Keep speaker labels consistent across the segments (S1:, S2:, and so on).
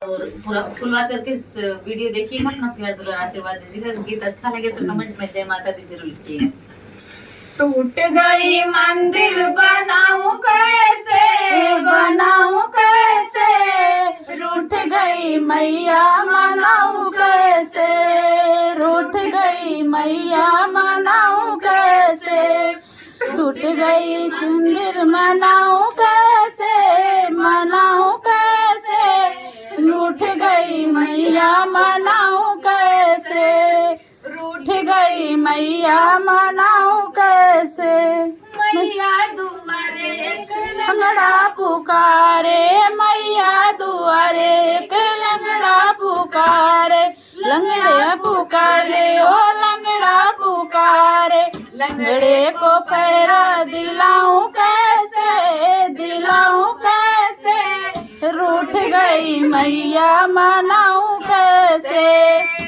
S1: और पूरा फुलवास करके वीडियो देखिएगा, अपना प्यार दुलार आशीर्वाद दीजिएगा। गीत अच्छा लगे तो कमेंट में जय माता दी जरूर लिखिएगा।
S2: टूट गई मंदिर बनाऊं कैसे, बनाऊं कैसे, रूठ गई मैया मनाऊं कैसे, रूठ गई मैया मनाऊं कैसे, टूट गई चुंदर मनाऊं कैसे, मनाऊं कैसे, रूठ गई मैया मनाऊं कैसे, रूठ गई मैया मनाऊं कैसे। मैया दुआरे एक लंगड़ा पुकारे, मैया दुआरे एक लंगड़ा पुकारे, लंगड़े पुकारे ओ लंगड़ा पुकारे, लंगड़े को पैरा दिलाऊं कैसे, दिलाऊं कैसे, रूठ गई मैया मनाऊं कैसे,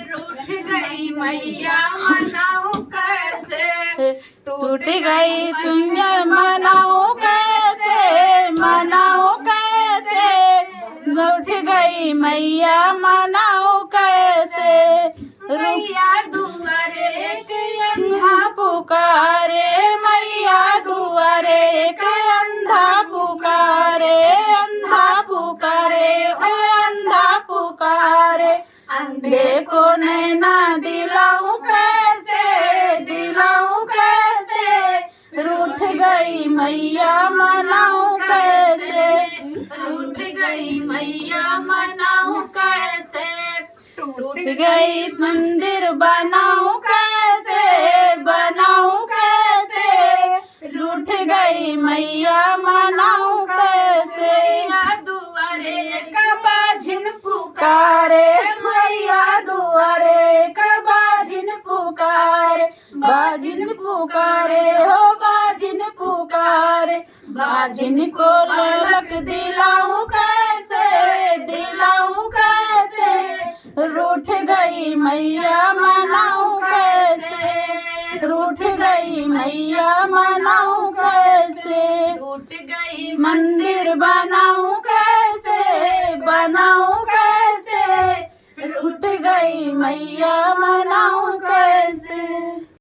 S2: रूठ गई मैया मनाऊं कैसे, टूट गई चुंदर मनाऊं कैसे, मनाऊं कैसे, रूठ गई मैया मनाऊं कैसे। मैया दुआरे एक अंधा पुकारे, मैया दुआरे एक अंधा पुकारे, अंधा पुकारे ओ अंधा पुकारे, अंधे को नैना दिलाऊं कैसे, दिलाऊं कैसे, रूठ गई मैया मनाऊं कैसे, रूठ गई मैया मनाऊं कैसे, टूट गई मंदिर बनाऊं कैसे, बनाऊं कैसे, रूठ गई मैया मनाऊं कैसे। दुआरे एक बाझिन पुकारे, मैया दुआरे एक बाझिन पुकारे, बाझिन पुकारे हो बाझिन पुकारे, बाझिन को लोलक दिलाऊं कैसे, दिलाऊं कैसे, रूठ गई मैया मनाऊं कैसे, रूठ गई मैया मनाऊं कैसे, रूठ गई मंदिर बनाऊं कैसे, बनाऊं कैसे, रूठ गई मैया मनाऊं